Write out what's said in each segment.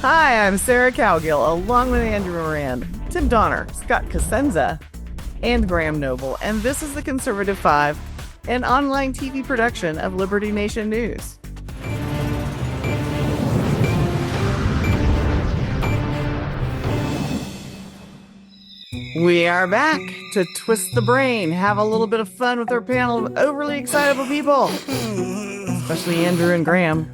Hi, I'm Sarah Cowgill, along with Andrew Moran, Tim Donner, Scott Cosenza, and Graham Noble, and this is the Conservative Five, an online TV production of Liberty Nation News. We are back to twist the brain, have a little bit of fun with our panel of overly excitable people, especially Andrew and Graham.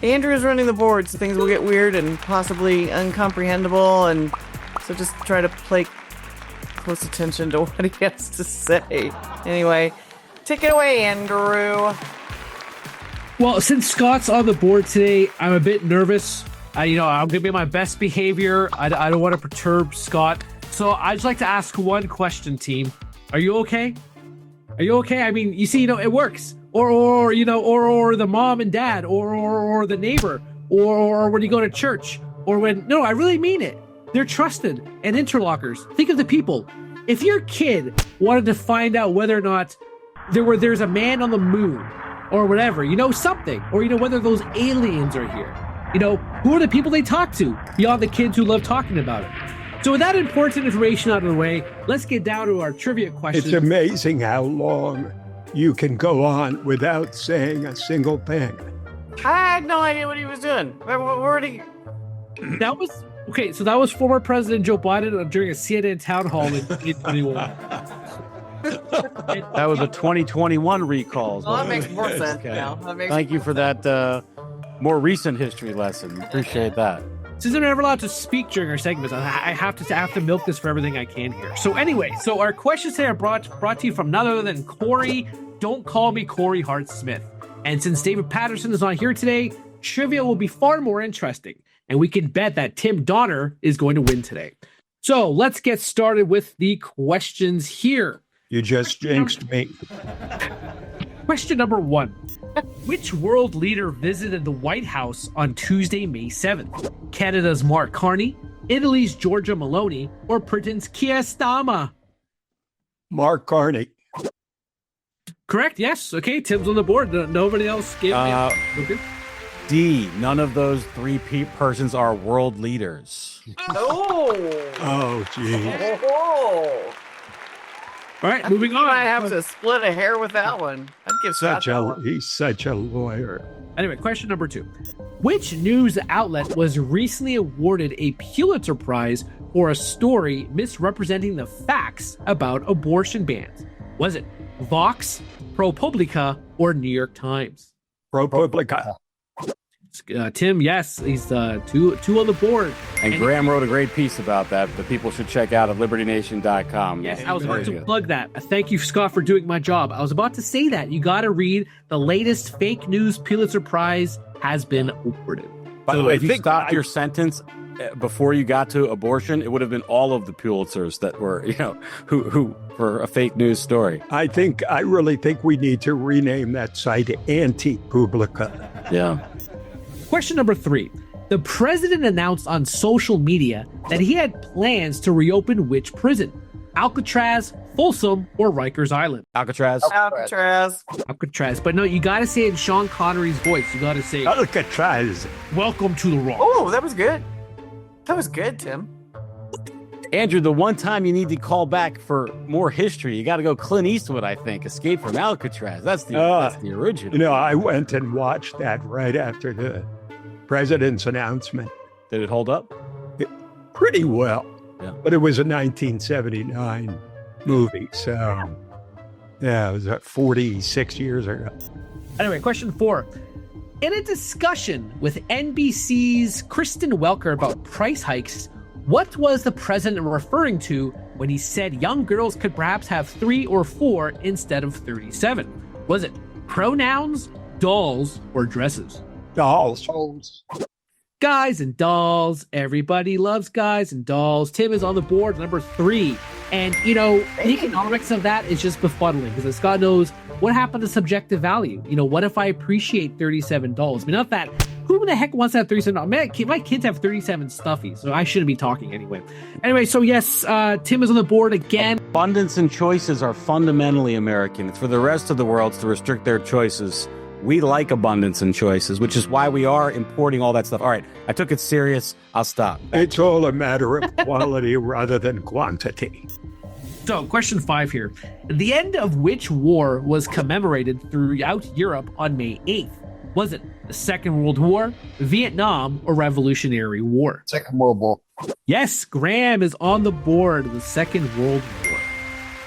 Andrew is running the board, so things will get weird and possibly uncomprehendable, and so just try to play close attention to what he has to say. Anyway, take it away, Andrew. Well, since Scott's on the board today, I'm a bit nervous. I'm going to be my best behavior. I don't want to perturb Scott. So I'd just like to ask one question, team. Are you okay? Are you okay? I mean, you see, it works. Or the mom and dad, or the neighbor, or when you go to church, no, I really mean it. They're trusted and interlocers. Think of the people. If your kid wanted to find out whether or not there's a man on the moon, or whatever, something, or whether those aliens are here, who are the people they talk to beyond the kids who love talking about it? So with that important information out of the way, let's get down to our trivia question. It's amazing how long you can go on without saying a single thing. I had no idea what he was doing. Where did he... That was former President Joe Biden during a CNN town hall in 2021. That was a 2021 recall. Well, that makes more sense now. Thank you for that more recent history lesson. Appreciate that. Since I'm never allowed to speak during our segments, I have to milk this for everything I can here. So anyway, our questions today are brought to you from none other than Corey. Don't call me Corey Hart-Smith. And since David Patterson is not here today, trivia will be far more interesting. And we can bet that Tim Donner is going to win today. So let's get started with the questions here. You just jinxed me. Question number 1. Which world leader visited the White House on Tuesday, May 7th? Canada's Mark Carney, Italy's Giorgia Meloni, or Britain's Keir Starmer? Mark Carney. Correct, yes. Okay, Tim's on the board. Nobody else gave me okay. D. None of those three persons are world leaders. Oh, gee. All right, moving on. I have to split a hair with that one. I'd give He's such a lawyer. Anyway, question number 2. Which news outlet was recently awarded a Pulitzer Prize for a story misrepresenting the facts about abortion bans? Was it Vox, ProPublica, or New York Times? ProPublica. Tim, yes, he's two on the board. And Graham wrote a great piece about that that people should check out at libertynation.com. Yes, I was about to plug that. Thank you, Scott, for doing my job. I was about to say that. You got to read the latest fake news Pulitzer Prize has been awarded. By the way, if you stopped your sentence before you got to abortion, it would have been all of the Pulitzers that were, who for a fake news story. I really think we need to rename that site Anti-Publica. Yeah. Question number 3. The president announced on social media that he had plans to reopen which prison? Alcatraz, Folsom, or Rikers Island? Alcatraz. But no, you got to say it in Sean Connery's voice. You got to say Alcatraz. Welcome to the Rock. Oh, that was good. That was good, Tim. Andrew, the one time you need to call back for more history, you got to go Clint Eastwood, I think. Escape from Alcatraz. That's the original. I went and watched that right after the president's announcement. Did it hold up? Pretty well. Yeah. But it was a 1979 movie, so yeah, it was 46 years ago. Anyway, question 4. In a discussion with NBC's Kristen Welker about price hikes, what was the president referring to when he said young girls could perhaps have 3 or 4 instead of 37? Was it pronouns, dolls, or dresses? Dolls. Guys and dolls. Everybody loves guys and dolls. Tim is on the board, number 3. And, the economics of that is just befuddling because Scott knows what happened to subjective value. What if I appreciate $37? I mean, not that Who the heck wants to have 37? Man, my kids have 37 stuffies, so I shouldn't be talking anyway. Anyway, so yes, Tim is on the board again. Abundance and choices are fundamentally American. It's for the rest of the world to restrict their choices. We like abundance and choices, which is why we are importing all that stuff. All right, I took it serious. I'll stop. It's all a matter of quality rather than quantity. So, question 5 here. The end of which war was commemorated throughout Europe on May 8th? Was it the Second World War, Vietnam, or Revolutionary War? Second World War. Yes, Graham is on the board with the Second World War.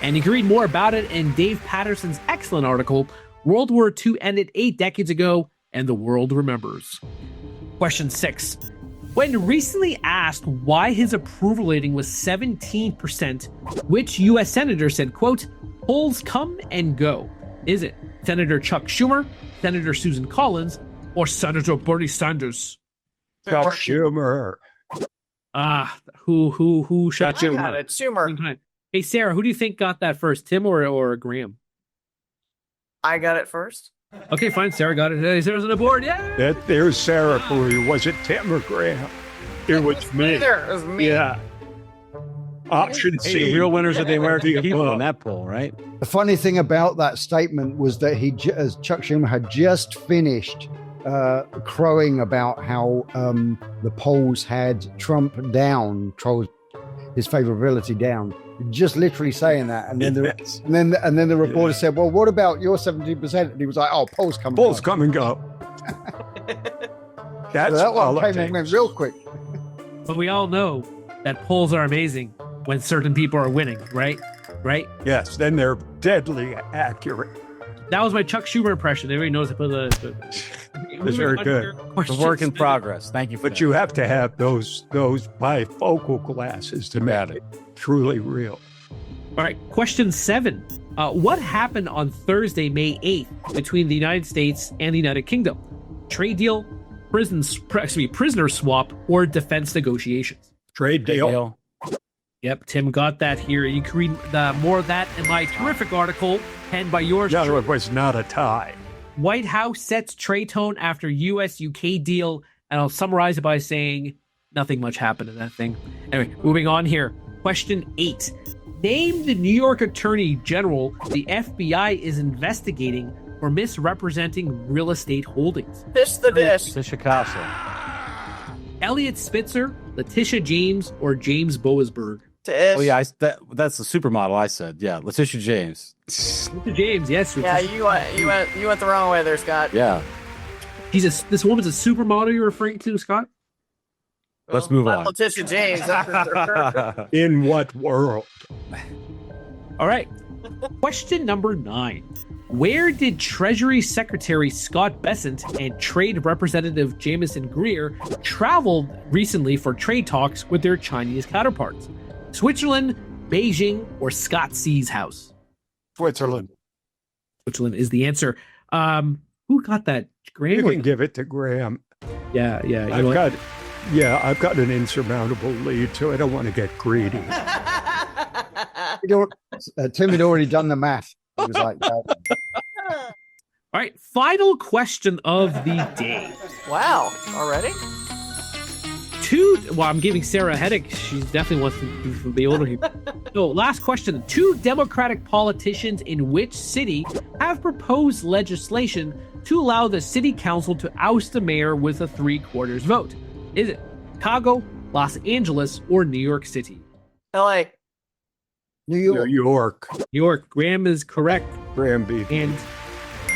And you can read more about it in Dave Patterson's excellent article, World War II Ended 8 Decades Ago, and the World Remembers. Question 6. When recently asked why his approval rating was 17%, which U.S. senator said, quote, polls come and go? Is it Senator Chuck Schumer, Senator Susan Collins, or Senator Bernie Sanders? Chuck Schumer. Who shot I got it. Schumer. Hey, Sarah, who do you think got that first, Tim or Graham? I got it first. Okay, fine. Sarah got it. Hey, Sarah's on the board. Yeah. There's Sarah for you. Was it Tim or Graham? It was me. Neither. It was me. Yeah. Option Hey, C. the real winners are the American The people above. in that poll, right? The funny thing about that statement was that as Chuck Schumer had just finished crowing about how the polls had Trump down, his favorability down. Just literally saying that, and then Yes. and then the reporter said, "Well, what about your 17%?" And he was like, "Oh, polls come. Polls come and go. That's So that one politics. came and went real quick. But we all know that polls are amazing when certain people are winning, right? Right? Yes, then they're deadly accurate. That was my Chuck Schumer impression. Everybody knows I put the That's very good. It's a work in progress. Thank you for But that. you have to have those bifocal glasses to make it truly real. All right, question 7. What happened on Thursday, May 8th, between the United States and the United Kingdom? Trade deal, prisoner swap, or defense negotiations? Trade deal. Yep, Tim got that here. You can read more of that in my terrific article, penned by yours No, truly. it was not a tie. White House sets trade tone after U.S.-UK deal, and I'll summarize it by saying nothing much happened in that thing. Anyway, moving on here. Question 8. Name the New York Attorney General the FBI is investigating for misrepresenting real estate holdings. Fish the dish. Tisha Casa. Elliot Spitzer, Letitia James, or James Boasberg? To ish. Oh yeah, that's the supermodel. I said, yeah, Letitia James. Letitia James, yes. Yeah, you went the wrong way there, Scott. Yeah, This woman's a supermodel you're referring to, Scott? let's move Not on. Letitia James. That's her. In what world? All right. Question number 9. Where did Treasury Secretary Scott Bessent and Trade Representative Jameson Greer travel recently for trade talks with their Chinese counterparts? Switzerland, Beijing, or Scott C's house? Switzerland. Switzerland is the answer. Who got that? Graham? You or- can give it to Graham. Yeah. You know what? I've got an insurmountable lead, so I don't want to get greedy. Tim had already done the math. He was like, All right. Final question of the day. Wow. Already? I'm giving Sarah a headache. She definitely wants to be older here. So, last question. 2 Democratic politicians in which city have proposed legislation to allow the city council to oust the mayor with a 3/4 vote? Is it Chicago, Los Angeles, or New York City? LA. New New York. York. New York. Graham is correct. Graham beat. And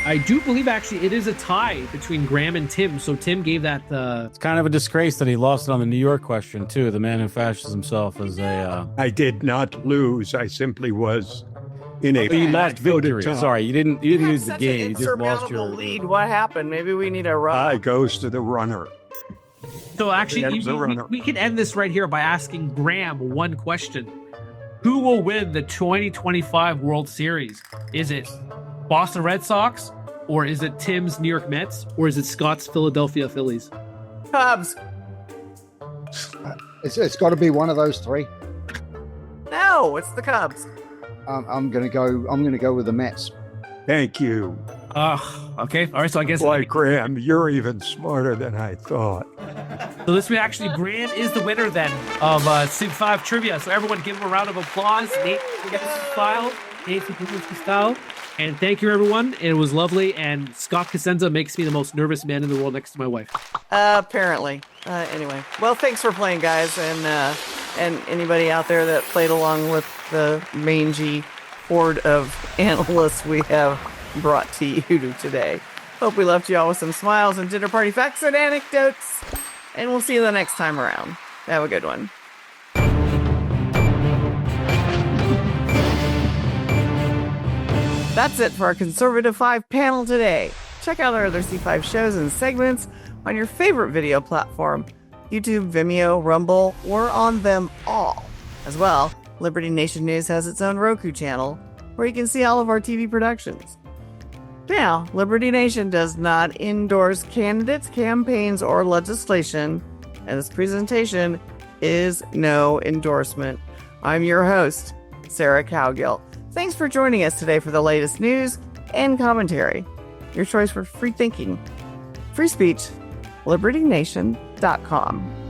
I do believe, actually, it is a tie between Graham and Tim. So Tim gave that... It's kind of a disgrace that he lost it on the New York question too. The man who fashions himself as a. I did not lose. I simply was in a You lost voted victory. time. Sorry, you didn't lose the Such game. an You just lost your insurmountable lead. What happened? Maybe we need a run. I goes to the runner. So actually, Graham's the runner. we can end this right here by asking Graham one question. Who will win the 2025 World Series? Is it Boston Red Sox, or is it Tim's New York Mets, or is it Scott's Philadelphia Phillies? Cubs. It's got to be one of those 3. No, it's the Cubs. I'm gonna go with the Mets. Thank you. Okay. All right. So I guess Boy, Graham, you're even smarter than I thought. so. This week, actually, Graham is the winner then of Sim 5 trivia. So everyone, give him a round of applause. Nate, style. And thank you, everyone. It was lovely. And Scott Cosenza makes me the most nervous man in the world next to my wife. Apparently. Anyway, well, thanks for playing, guys, and anybody out there that played along with the mangy horde of analysts we have brought to you today. Hope we left you all with some smiles and dinner party facts and anecdotes, and we'll see you the next time around. Have a good one. That's it for our Conservative 5 panel today. Check out our other C5 shows and segments on your favorite video platform, YouTube, Vimeo, Rumble, or on them all. As well, Liberty Nation News has its own Roku channel, where you can see all of our TV productions. Now, Liberty Nation does not endorse candidates, campaigns, or legislation, and this presentation is no endorsement. I'm your host, Sarah Cowgill. Thanks for joining us today for the latest news and commentary. Your choice for free thinking, free speech, libertynation.com.